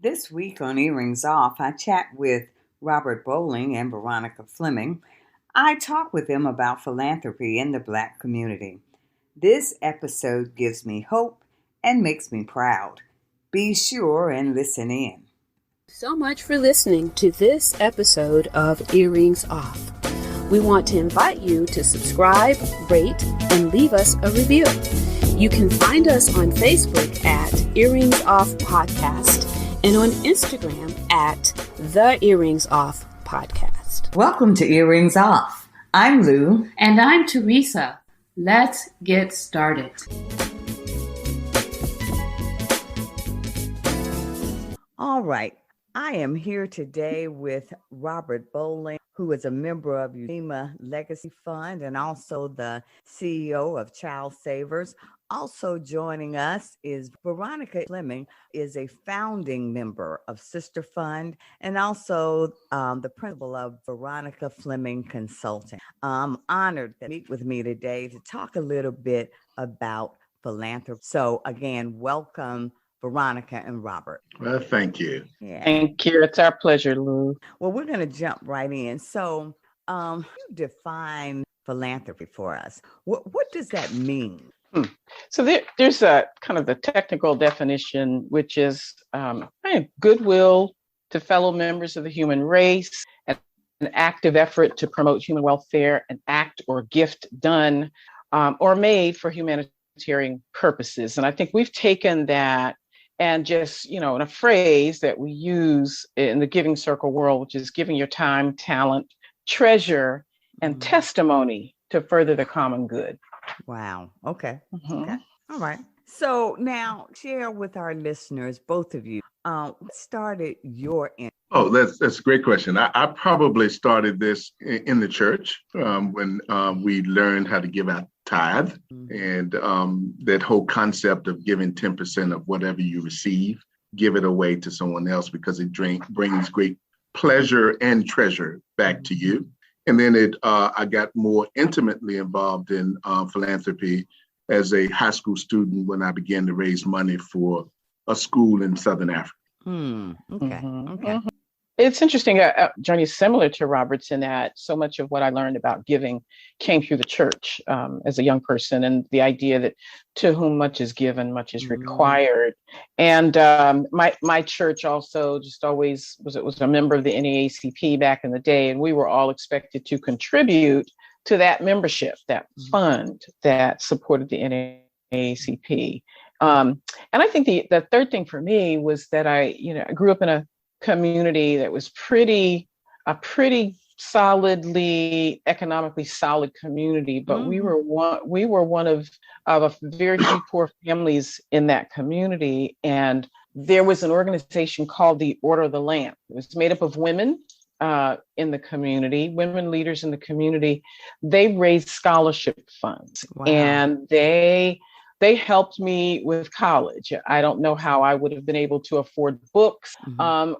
This week on Earrings Off, I chat with Robert Bowling and Veronica Fleming. I talk with them about philanthropy in the Black community. This episode gives me hope and makes me proud. Be sure and listen in. So much for listening to this episode of Earrings Off. We want to invite you to subscribe, rate, and leave us a review. You can find us on Facebook at Earrings Off Podcast and on Instagram at The Earrings Off Podcast. Welcome to Earrings Off. I'm Lou. And I'm Teresa. Let's get started. All right. I am here today with Robert Bowling, who is a member of UEMA Legacy Fund and also the CEO of Child Savers. Also joining us is Veronica Fleming, is a founding member of Sister Fund and also the principal of Veronica Fleming Consulting. I'm honored to meet with me today to talk a little bit about philanthropy. So again, welcome, Veronica and Robert. Well, thank you. Yeah. Thank you. It's our pleasure, Lou. Well, we're going to jump right in. So you define philanthropy for us. What does that mean? So there's a kind of the technical definition, which is goodwill to fellow members of the human race, and an active effort to promote human welfare, an act or gift done or made for humanitarian purposes. And I think we've taken that and just, in a phrase that we use in the giving circle world, which is giving your time, talent, treasure, and testimony to further the common good. Wow. Okay. Okay. All right. So now share with our listeners, both of you, what started your interest? Oh, that's a great question. I probably started this in the church when we learned how to give out tithe, and that whole concept of giving 10% of whatever you receive, give it away to someone else because it brings great pleasure and treasure back to you. And then I got more intimately involved in philanthropy as a high school student when I began to raise money for a school in Southern Africa. Okay. Okay. It's interesting. Journey is similar to Robert's in that so much of what I learned about giving came through the church as a young person, and the idea that to whom much is given, much is required. And my church also just always was a member of the NAACP back in the day, and we were all expected to contribute to that membership, that fund that supported the NAACP. And I think the third thing for me was that I grew up in a community that was a pretty solidly economically solid community, but we were one of a very few poor families in that community, and there was an organization called the Order of the Lamp. It was made up of women in the community, women leaders in the community. They raised scholarship funds. Wow. And they helped me with college. I don't know how I would have been able to afford books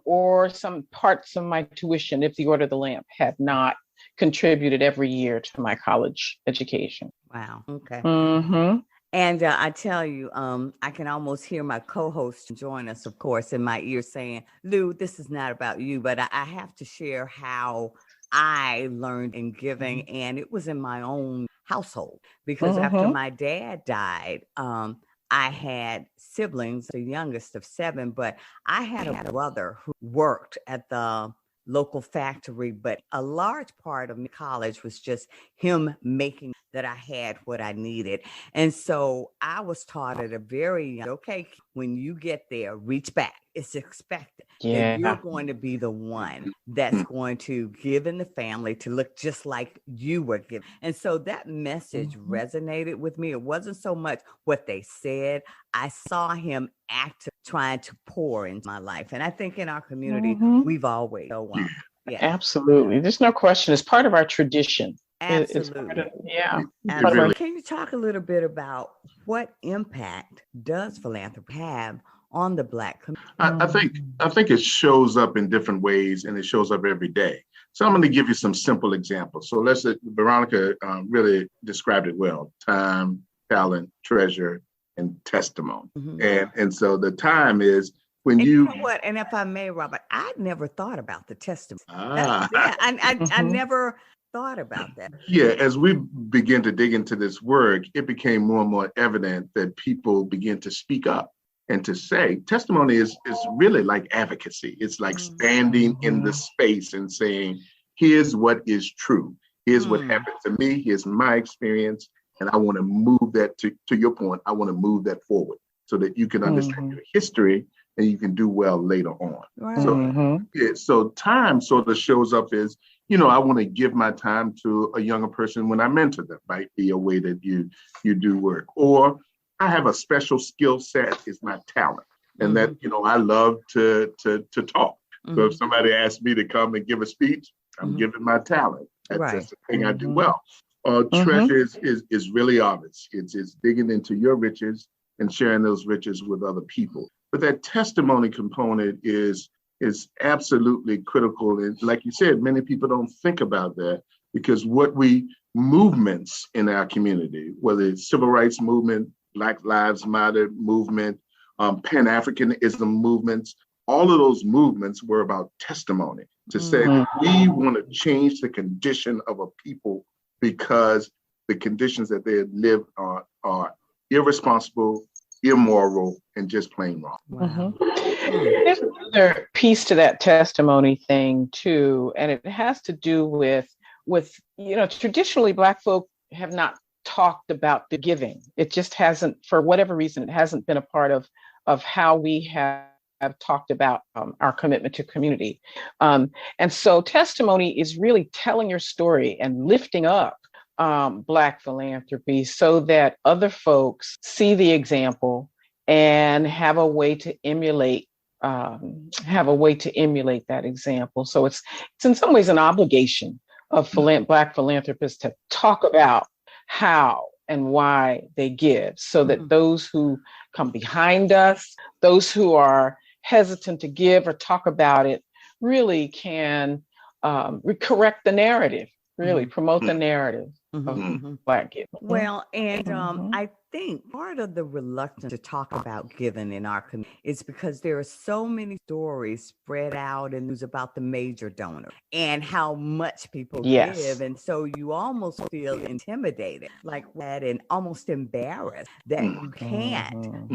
or some parts of my tuition if the Order of the Lamp had not contributed every year to my college education. Wow. Okay. Mm-hmm. And I tell you, I can almost hear my co-host join us, of course, in my ear saying, Lou, this is not about you, but I have to share how I learned in giving, and it was in my own household because after my dad died, I had siblings, the youngest of 7, but I had a brother who worked at the local factory, but a large part of college was just him making that I had what I needed. And so I was taught at a very young, okay, when you get there, reach back. It's expected that you're going to be the one that's going to give in the family to look just like you were given. And so that message resonated with me. It wasn't so much what they said. I saw him act trying to pour into my life. And I think in our community, we've always Absolutely. There's no question. It's part of our tradition. Absolutely. Absolutely. Can you talk a little bit about what impact does philanthropy have on the Black community? I think it shows up in different ways, and it shows up every day. So I'm going to give you some simple examples. So Veronica really described it well: time, talent, treasure, and testimony. And so the time is when And you know what? And if I may, Robert, I'd never thought about the testimony. ah, I never thought about that. yeah, as we begin to dig into this work, it became more and more evident that people begin to speak up and to say testimony is really like advocacy. It's like standing in the space and saying, here's what is true. Here's what happened to me. Here's my experience. And I want to move that to your point. I want to move that forward so that you can understand your history and you can do well later on. Right. So, so time sort of shows up as, I want to give my time to a younger person when I mentor them, might be a way that you do work. Or I have a special skill set, is my talent. And that, I love to talk. So if somebody asks me to come and give a speech, I'm giving my talent. That's the thing I do well. Treasure is really obvious. It's digging into your riches and sharing those riches with other people. But that testimony component is absolutely critical. And like you said, many people don't think about that because movements in our community, whether it's civil rights movement, Black Lives Matter movement, Pan-Africanism movements, all of those movements were about testimony to say that we want to change the condition of a people because the conditions that they live are irresponsible, immoral, and just plain wrong. Wow. There's another piece to that testimony thing too, and it has to do with traditionally Black folk have not talked about the giving. It just hasn't, for whatever reason, it hasn't been a part of how we have talked about our commitment to community. And so testimony is really telling your story and lifting up Black philanthropy so that other folks see the example and have a way to emulate that example. So it's in some ways an obligation of Black philanthropists to talk about how and why they give so that those who come behind us, those who are hesitant to give or talk about it, really can correct the narrative, really promote the narrative of Black giving. Well, and I think part of the reluctance to talk about giving in our community is because there are so many stories spread out in news about the major donor and how much people give. And so you almost feel intimidated like that and almost embarrassed that you can't,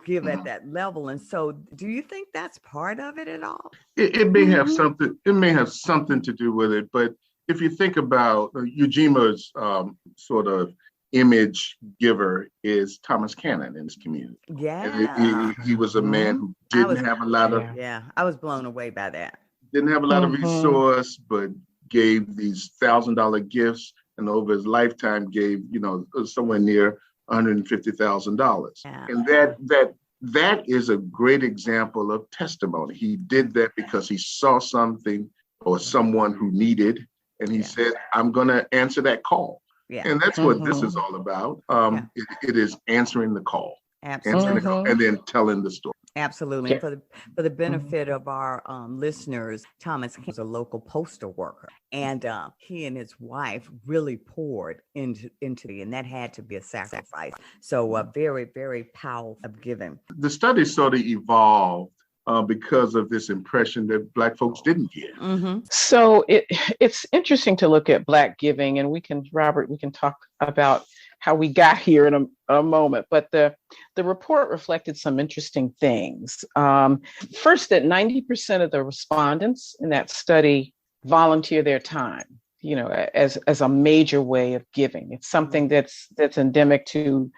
give at that level. And so do you think that's part of it at all? It may have something, to do with it, but if you think about Ujima's sort of image giver is Thomas Cannon in his community. Yeah. He was a man who didn't have a lot of... Yeah, I was blown away by that. Didn't have a lot of resource, but gave these $1,000 gifts and over his lifetime gave, somewhere near $150,000. Yeah. And that is a great example of testimony. He did that because he saw something or someone who needed, and he said, I'm going to answer that call. Yeah. And that's what this is all about. It is answering the call. Absolutely. And then telling the story. Absolutely. Yeah. And for the benefit of our listeners, Thomas was a local postal worker, and he and his wife really poured into it, and that had to be a sacrifice. So very, very powerful of giving. The study sort of evolved because of this impression that Black folks didn't give. So it's interesting to look at Black giving, and Robert, we can talk about how we got here in a moment. But the report reflected some interesting things. First, that 90% of the respondents in that study volunteer their time, as a major way of giving. It's something that's endemic to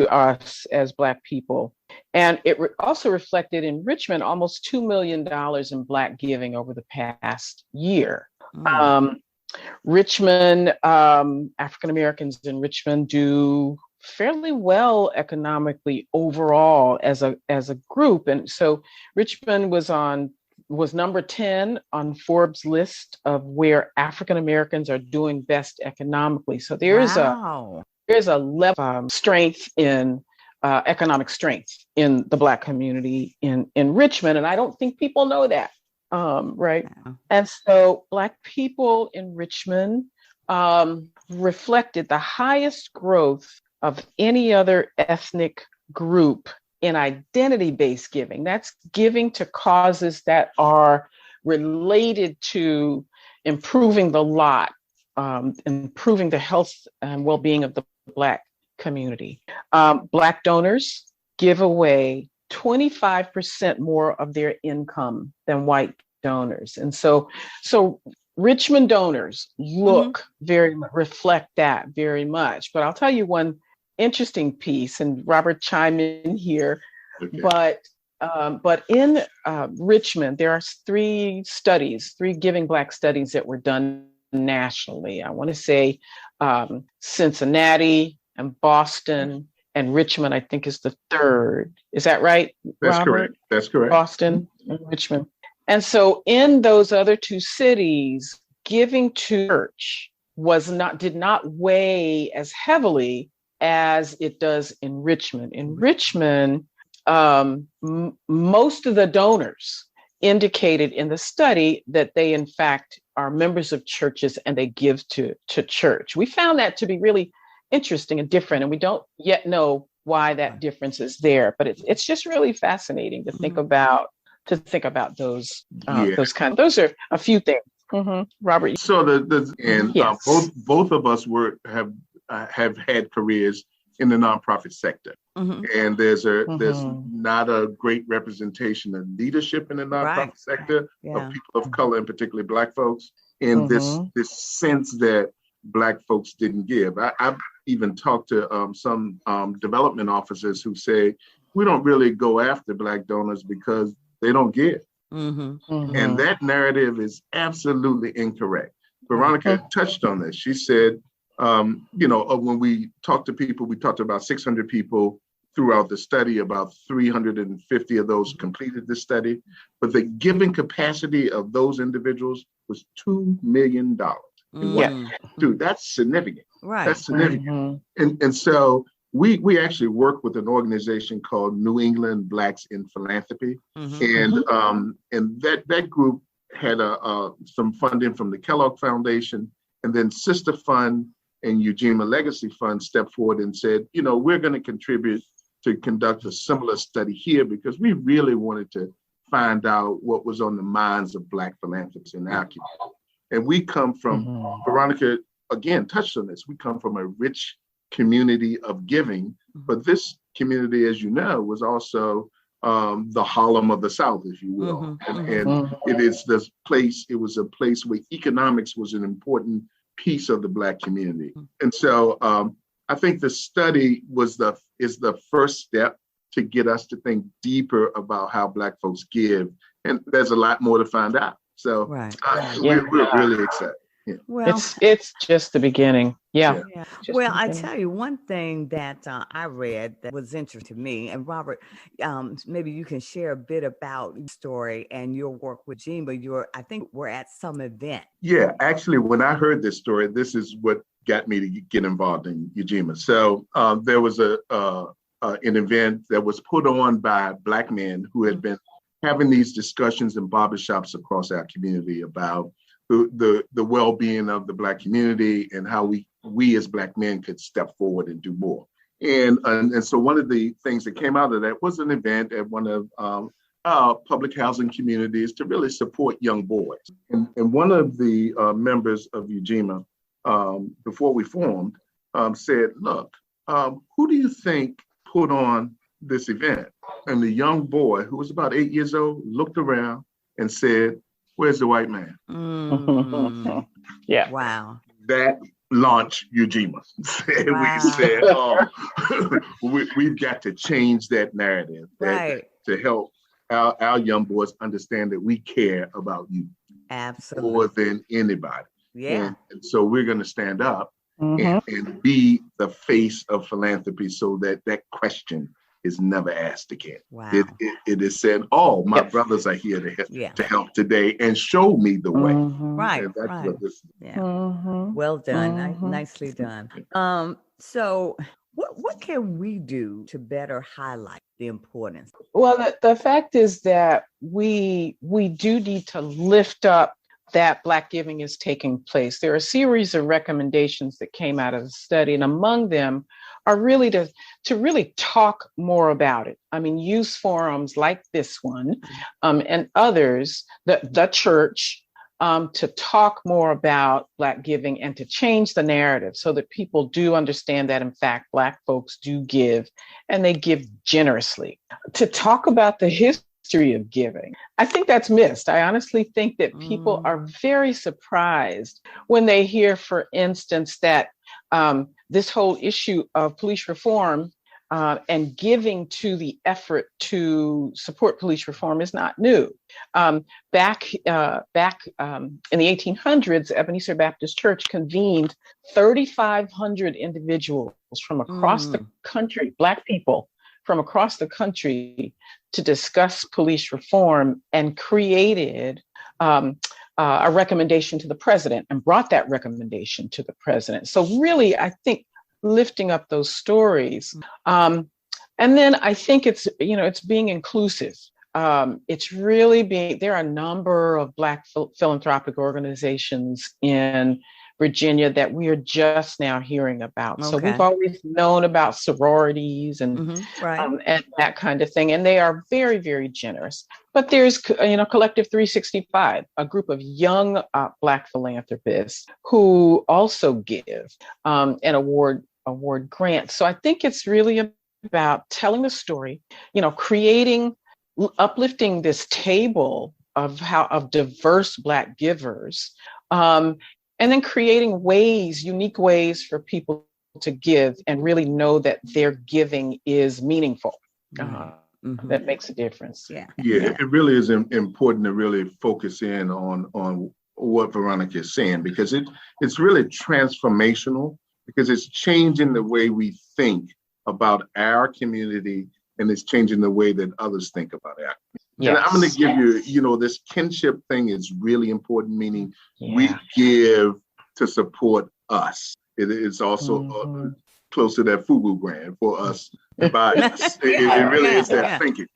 us as Black people. And it also reflected in Richmond almost $2 million in Black giving over the past year. Richmond, African Americans in Richmond do fairly well economically overall as a group. And so Richmond was number 10 on Forbes' list of where African Americans are doing best economically. So there's a level of strength in economic strength in the Black community in Richmond. And I don't think people know that. Right. Yeah. And so Black people in Richmond reflected the highest growth of any other ethnic group in identity-based giving. That's giving to causes that are related to improving the lot, improving the health and well-being of the Black community. Black donors give away 25% more of their income than white donors. And so Richmond donors look reflect that very much. But I'll tell you one interesting piece, and Robert chime in here, but in Richmond, there are three Giving Black studies that were done nationally. I want to say Cincinnati and Boston and Richmond, I think, is the third. Is that right, That's Robert? correct. That's correct. Boston and Richmond. And so in those other two cities, giving to church did not weigh as heavily as it does in Richmond. In Richmond, most of the donors indicated in the study that they, in fact, are members of churches and they give to church. We found that to be really interesting and different, and we don't yet know why that difference is there. But it's just really fascinating to think about those those are a few things. Robert. So both of us have had careers in the nonprofit sector, and there's not a great representation of leadership in the nonprofit sector of people of color, and particularly Black folks, in this sense that Black folks didn't give. I've even talked to some development officers who say we don't really go after Black donors because they don't give. And that narrative is absolutely incorrect. Veronica touched on this. She said, when we talked to people, we talked to about 600 people throughout the study. About 350 of those completed the study, but the giving capacity of those individuals was $2 million. Dude, that's significant. Right. That's significant. And so we actually work with an organization called New England Blacks in Philanthropy. And that group had some funding from the Kellogg Foundation, and then Sister Fund and Ujima Legacy Fund stepped forward and said, we're going to contribute to conduct a similar study here because we really wanted to find out what was on the minds of Black philanthropists in our community. And we come from, Veronica again touched on this, we come from a rich community of giving, but this community, as you know, was also the Harlem of the South, if you will. And it was a place where economics was an important piece of the Black community. And so I think the study is the first step to get us to think deeper about how Black folks give. And there's a lot more to find out. So we're really excited. Yeah. Well, it's just the beginning. Yeah. Well, I tell you one thing that I read that was interesting to me, and Robert, maybe you can share a bit about your story and your work with Ujima. I think we're at some event. Yeah, actually, when I heard this story, this is what got me to get involved in Ujima. So there was an event that was put on by Black men who had been having these discussions in barbershops across our community about the well-being of the Black community and how we as Black men could step forward and do more. And so one of the things that came out of that was an event at one of our public housing communities to really support young boys. And one of the members of Ujima, before we formed, said, look, who do you think put on this event? And the young boy, who was about 8 years old, looked around and said, where's the white man? Yeah. Wow. That launched Ujima. We said, we've got to change that narrative to help our young boys understand that we care about you. Absolutely. More than anybody. Yeah. And so we're going to stand up and be the face of philanthropy so that question is never asked again. Wow. It is said, my brothers are here to help today and show me the way. Right. And that's what this is. Well done. Nicely done. So what can we do to better highlight the importance? Well, the fact is that we do need to lift up that Black giving is taking place. There are a series of recommendations that came out of the study, and among them are really to really talk more about it. I mean, use forums like this one and others, the church, to talk more about Black giving and to change the narrative so that people do understand that, in fact, Black folks do give and they give generously. To talk about the history of giving, I think that's missed. I honestly think that people are very surprised when they hear, for instance, that this whole issue of police reform and giving to the effort to support police reform is not new. Back in the 1800s, Ebenezer Baptist Church convened 3,500 individuals from across the country, Black people from across the country, to discuss police reform, and created a recommendation to the president and brought that recommendation to the president. So really, I think lifting up those stories. And then I think it's being inclusive. It's really there are a number of Black philanthropic organizations in Virginia that we are just now hearing about. Okay. So we've always known about sororities and that kind of thing. And they are very, very generous. But there's, Collective 365, a group of young Black philanthropists who also give and award grants. So I think it's really about telling the story, uplifting this table of diverse Black givers, and then creating unique ways for people to give and really know that their giving is meaningful. That makes a difference. Yeah, it really is important to really focus in on what Veronica is saying, because it's really transformational, because it's changing the way we think about our community, and it's changing the way that others think about our community. Yes. And I'm going to give you, this kinship thing is really important, meaning we give to support us. It is also close to that FUBU brand for us to buy us. It really is that thinking.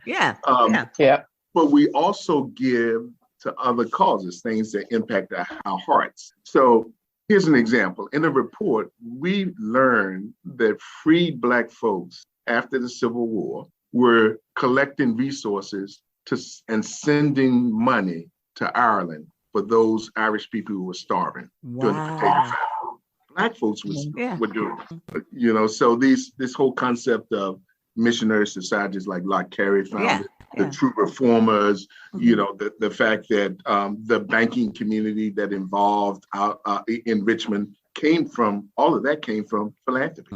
But we also give to other causes, things that impact our hearts. So here's an example. In a report, we learned that freed Black folks after the Civil War were collecting resources and sending money to Ireland for those Irish people who were starving during the potato famine. Black folks were doing it. So this whole concept of missionary societies like Locke Carey founded, the True Reformers, the fact that the banking community that involved in Richmond all of that came from philanthropy.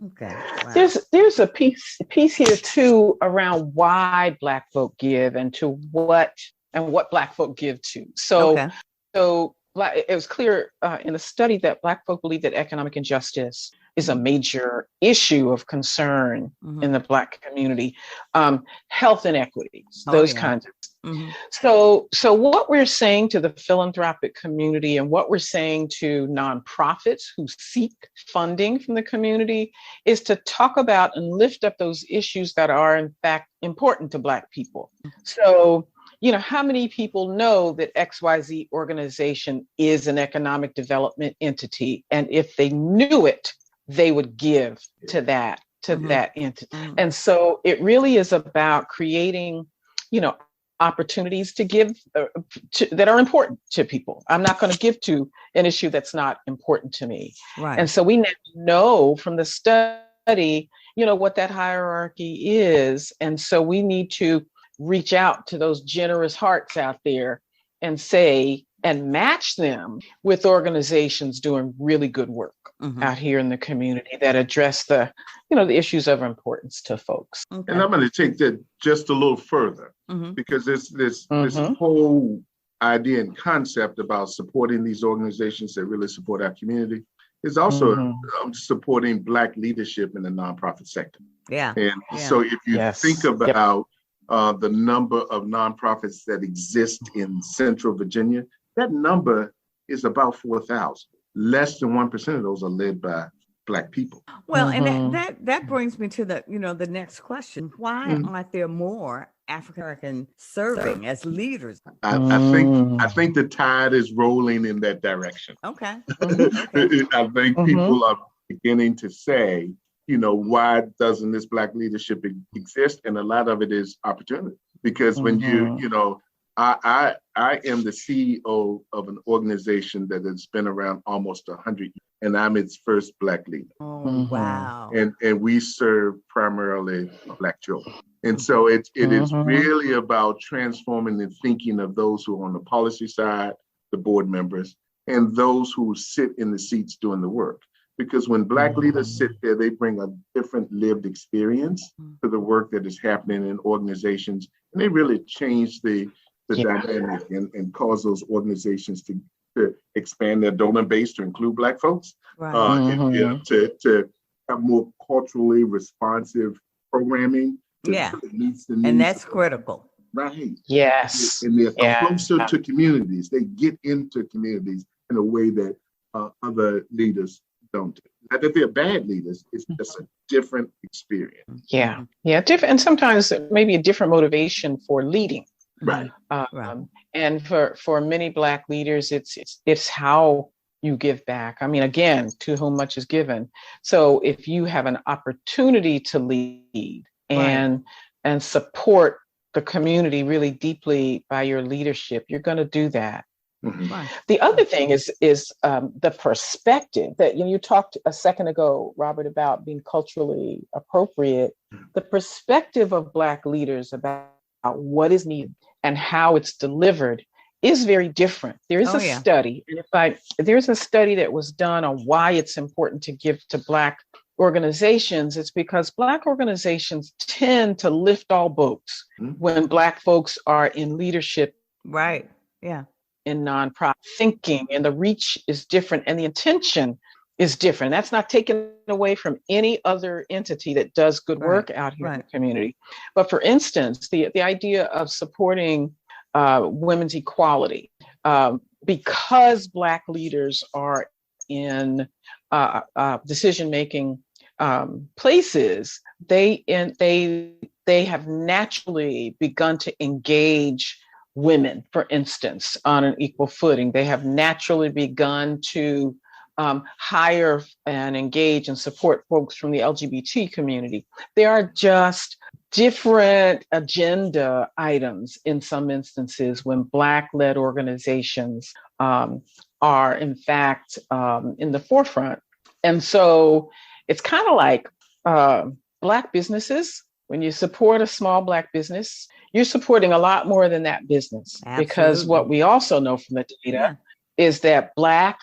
Okay. Wow. There's a piece here too around why Black folk give and what Black folk give to. So it was clear in the study that Black folk believe that economic injustice is a major issue of concern in the Black community. Health inequities, those kinds of things. So what we're saying to the philanthropic community and what we're saying to nonprofits who seek funding from the community is to talk about and lift up those issues that are in fact important to Black people. So, how many people know that XYZ organization is an economic development entity? And if they knew it, they would give to that entity. And so it really is about creating, opportunities to give that are important to people. I'm not going to give to an issue that's not important to me. Right. And so we now know from the study, what that hierarchy is. And so we need to reach out to those generous hearts out there and match them with organizations doing really good work out here in the community that address the issues of importance to folks. Okay. And I'm going to take that just a little further because this whole idea and concept about supporting these organizations that really support our community is also supporting Black leadership in the nonprofit sector. Yeah. And so if you think about the number of nonprofits that exist in Central Virginia, that number is about 4,000. Less than 1% of those are led by Black people. Well, and that brings me to the next question. Why aren't there more African American serving as leaders? I think the tide is rolling in that direction. Okay. I think people are beginning to say, why doesn't this Black leadership exist? And a lot of it is opportunity, because when I am the CEO of an organization that has been around almost 100 years, and I'm its first Black leader. Oh, wow. And we serve primarily Black children. And so it is really about transforming the thinking of those who are on the policy side, the board members, and those who sit in the seats doing the work. Because when Black leaders sit there, they bring a different lived experience to the work that is happening in organizations. And they really change the dynamic and cause those organizations to expand their donor base to include Black folks, to have more culturally responsive programming. And that's critical. Right. Yes. And they're closer to communities. They get into communities in a way that other leaders don't do. Not that they're bad leaders, it's just a different experience. Yeah. Different, and sometimes maybe a different motivation for leading. Right. And for many Black leaders, it's how you give back. I mean, again, to whom much is given. So if you have an opportunity to lead and support the community really deeply by your leadership, you're going to do that. The other thing is the perspective that you talked a second ago, Robert, about being culturally appropriate. The perspective of Black leaders about what is needed and how it's delivered is very different. There is a study, and there's a study that was done on why it's important to give to Black organizations. It's because Black organizations tend to lift all boats when Black folks are in leadership. Right. Yeah. In nonprofit thinking, and the reach is different and the intention is different. That's not taken away from any other entity that does good work out here in the community. But for instance, the idea of supporting women's equality, because Black leaders are in decision-making places, they have naturally begun to engage women, for instance, on an equal footing. They have naturally begun to hire and engage and support folks from the LGBT community. There are just different agenda items in some instances when Black-led organizations are, in fact, in the forefront. And so it's kind of like Black businesses. When you support a small Black business, you're supporting a lot more than that business. Absolutely. Because what we also know from the data is that Black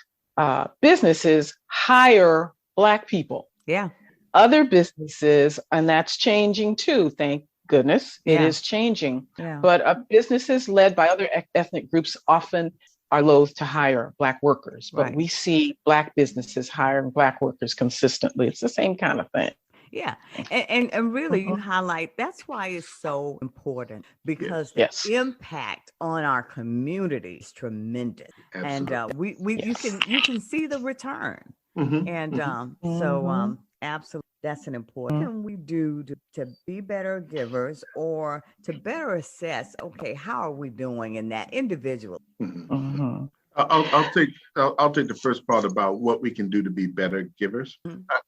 businesses hire Black people. Yeah. Other businesses, and that's changing too, thank goodness, it is changing. Yeah. But businesses led by other ethnic groups often are loath to hire Black workers. But we see Black businesses hiring Black workers consistently. It's the same kind of thing. Yeah. And really you highlight, that's why it's so important, because the impact on our community is tremendous. Absolutely. And you can see the return. And so absolutely, that's an important. What can we do to be better givers, or to better assess, okay, how are we doing in that individual? I'll take the first part about what we can do to be better givers.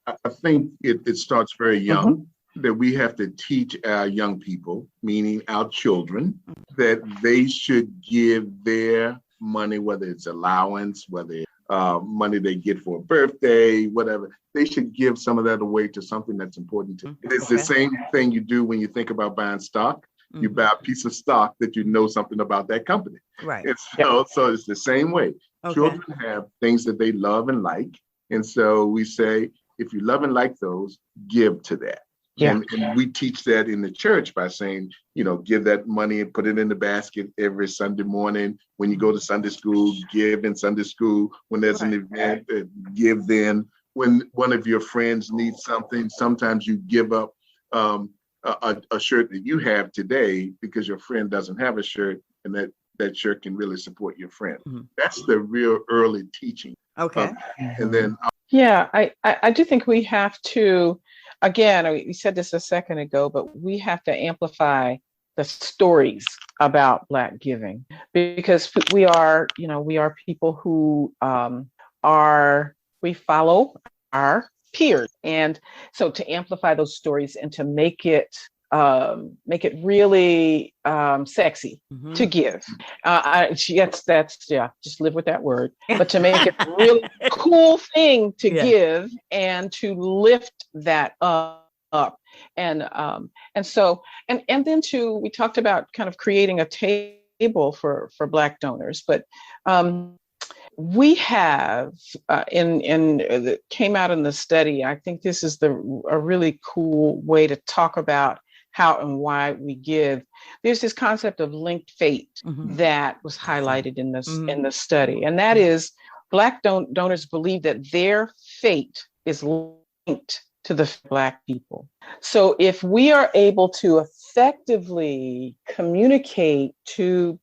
I think it starts very young, that we have to teach our young people, meaning our children, that they should give their money, whether it's allowance, whether it's money they get for a birthday, whatever, they should give some of that away to something that's important to them. It's the same thing you do when you think about buying stock. You buy a piece of stock that you know something about that company. Right. And so it's the same way. Children have things that they love and like. And so we say, if you love and like those, give to that. Yeah. And we teach that in the church by saying, give that money and put it in the basket every Sunday morning. When you go to Sunday school, give in Sunday school. When there's an event, give then. When one of your friends needs something, sometimes you give up a shirt that you have today because your friend doesn't have a shirt, and that shirt can really support your friend. That's the real early teaching. Okay. And then I do think we have to, again, we said this a second ago, but we have to amplify the stories about Black giving, because we are people who we follow our peers. And so to amplify those stories and to make it really sexy to give. Just live with that word. But to make it a really cool thing to give and to lift that up. And then we talked about kind of creating a table for Black donors, but we have that came out in the study. I think this is a really cool way to talk about how and why we give. There's this concept of linked fate that was highlighted in the study, and that is Black donors believe that their fate is linked to the Black people. So if we are able to effectively communicate to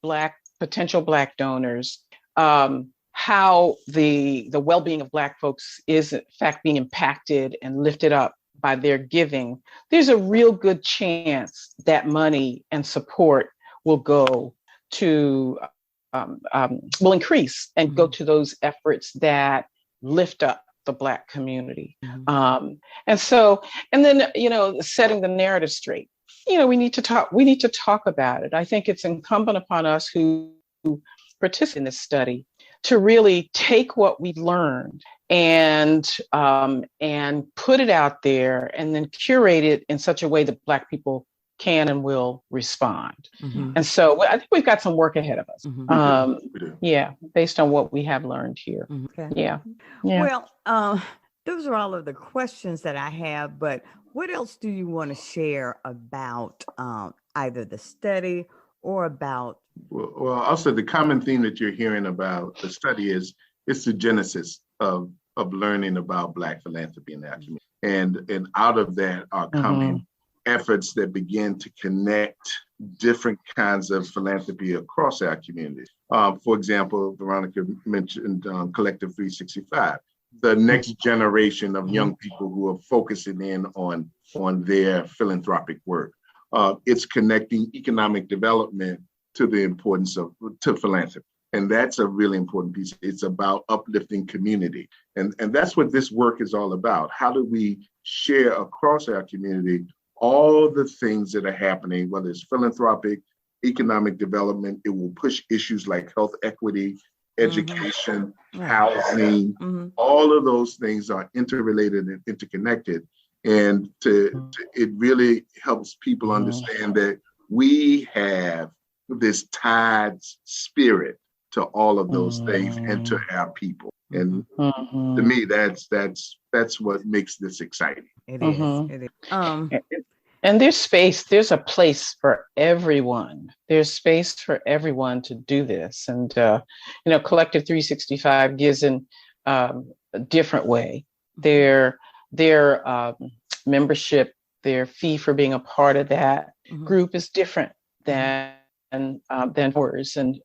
potential Black donors how the well-being of Black folks is in fact being impacted and lifted up by their giving, there's a real good chance that money and support will go to will increase and go to those efforts that lift up the Black community. And then setting the narrative straight. We need to talk about it. I think it's incumbent upon us who participate in this study to really take what we've learned and put it out there and then curate it in such a way that Black people can and will respond. And so I think we've got some work ahead of us. Based on what we have learned here. Well, those are all of the questions that I have, but what else do you want to share about either the study or about? Well, also the common theme that you're hearing about the study is it's the genesis of learning about Black philanthropy in that community. And out of that are coming efforts that begin to connect different kinds of philanthropy across our communities. For example, Veronica mentioned Collective 365, the next generation of young people who are focusing in on their philanthropic work. It's connecting economic development to the importance to philanthropy. And that's a really important piece. It's about uplifting community. And that's what this work is all about. How do we share across our community all the things that are happening, whether it's philanthropic, economic development? It will push issues like health equity, education, housing. All of those things are interrelated and interconnected. And it really helps people understand that we have this tied spirit to all of those things and to our people. And to me, that's what makes this exciting. It is. It is. And there's a place for everyone. There's space for everyone to do this. And, Collective 365 gives in a different way. Their membership, their fee for being a part of that group is different than ours and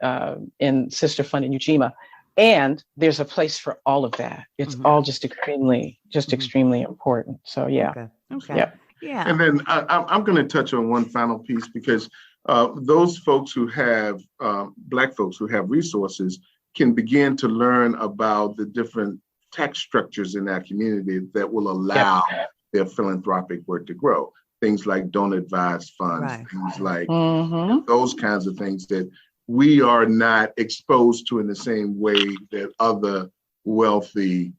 in Sister Fund in Ujima. And there's a place for all of that. It's all just extremely important. So Okay. Yeah. Yeah. And then I'm going to touch on one final piece, because those folks who have, Black folks who have resources can begin to learn about the different tax structures in that community that will allow their philanthropic work to grow. Things like donor advised funds, things like those kinds of things that we are not exposed to in the same way that other wealthy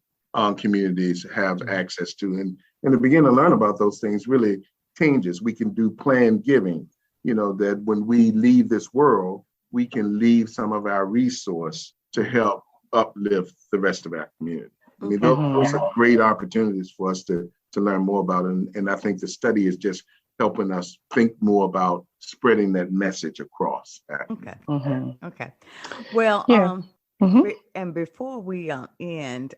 communities have access to. And to begin to learn about those things really changes. We can do planned giving, that when we leave this world, we can leave some of our resource to help uplift the rest of our community. I mean, those are great opportunities for us to learn more about. And I think the study is just helping us think more about spreading that message across. Okay. Okay. Well, and before we end,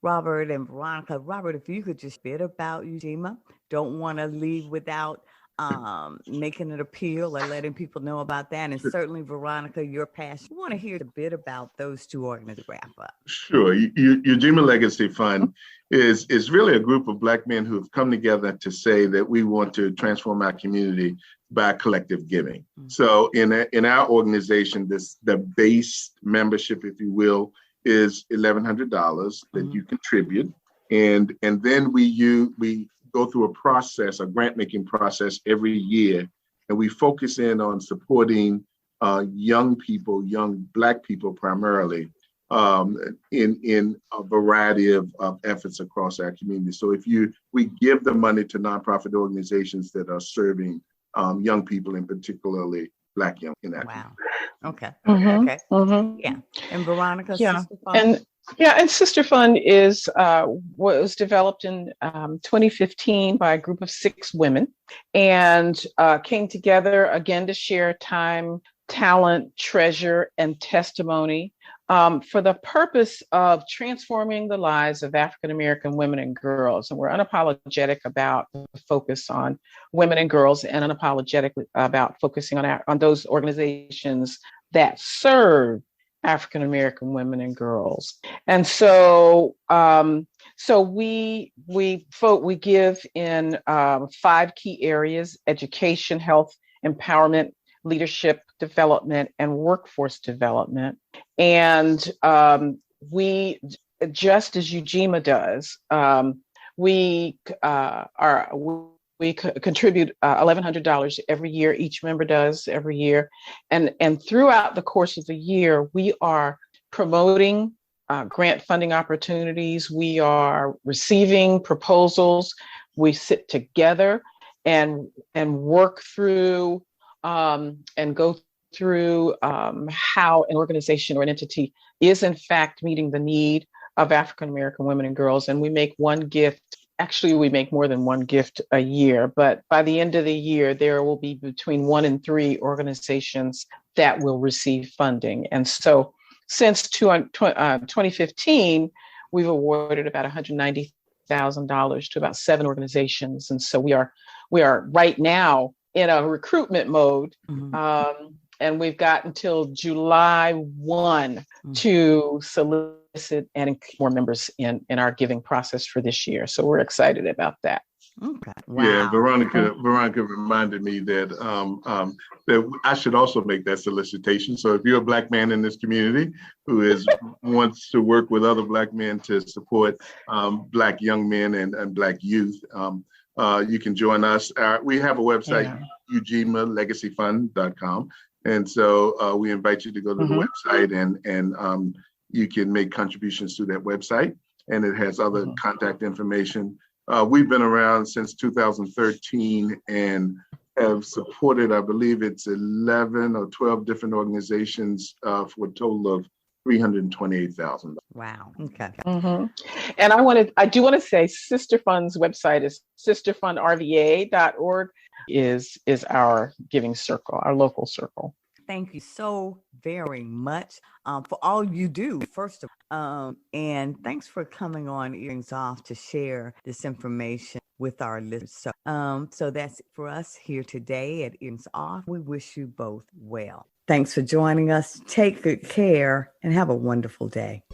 Robert and Veronica, Robert, if you could just bit about Ujima, don't want to leave without making it appeal or letting people know about that. And certainly, Veronica, your passion. We want to hear a bit about those two organizations. Wrap up. Sure. Ujima Legacy Fund is really a group of Black men who have come together to say that we want to transform our community by collective giving. Mm-hmm. So in our organization, the base membership, if you will, is $1,100 that you contribute. And then we go through a process, a grant making process every year, and we focus in on supporting young people, young Black people primarily, in a variety of efforts across our community. So we give the money to nonprofit organizations that are serving young people, and particularly Black young in that. Wow. Okay. Mm-hmm. Okay. Mm-hmm. Yeah. And Veronica, yeah. Sister Fund? And Sister Fund was developed in 2015 by a group of 6 women, and came together again to share time, talent, treasure, and testimony for the purpose of transforming the lives of African American women and girls. And we're unapologetic about the focus on women and girls, and unapologetic about focusing on those organizations that serve African American women and girls. And so we give in 5 key areas: education, health, empowerment, leadership development, and workforce development. And we, just as Ujima does, we contribute $1,100 every year. Each member does every year. And throughout the course of the year, we are promoting grant funding opportunities. We are receiving proposals. We sit together and work through and go through how an organization or an entity is in fact meeting the need of African American women and girls. And we make one gift. Actually, we make more than one gift a year, but by the end of the year, there will be between 1 and 3 organizations that will receive funding. And so since 2015, we've awarded about $190,000 to about 7 organizations. And so we are right now in a recruitment mode. Mm-hmm. And we've got until July 1 to solicit and more members in our giving process for this year. So we're excited about that. Okay. Wow. Yeah, Veronica reminded me that that I should also make that solicitation. So if you're a Black man in this community who wants to work with other Black men to support Black young men and Black youth, you can join us. We have a website, ujimalegacyfund.com. And so we invite you to go to the website, and you can make contributions to that website. And it has other contact information. We've been around since 2013 and have supported, I believe it's 11 or 12 different organizations for a total of $328,000. Wow. Okay. Mm-hmm. And I do want to say Sister Fund's website is sisterfundrva.org is our giving circle, our local circle. Thank you so very much for all you do, first of all. And thanks for coming on Earrings Off to share this information with our listeners. So that's it for us here today at Earrings Off. We wish you both well. Thanks for joining us. Take good care and have a wonderful day.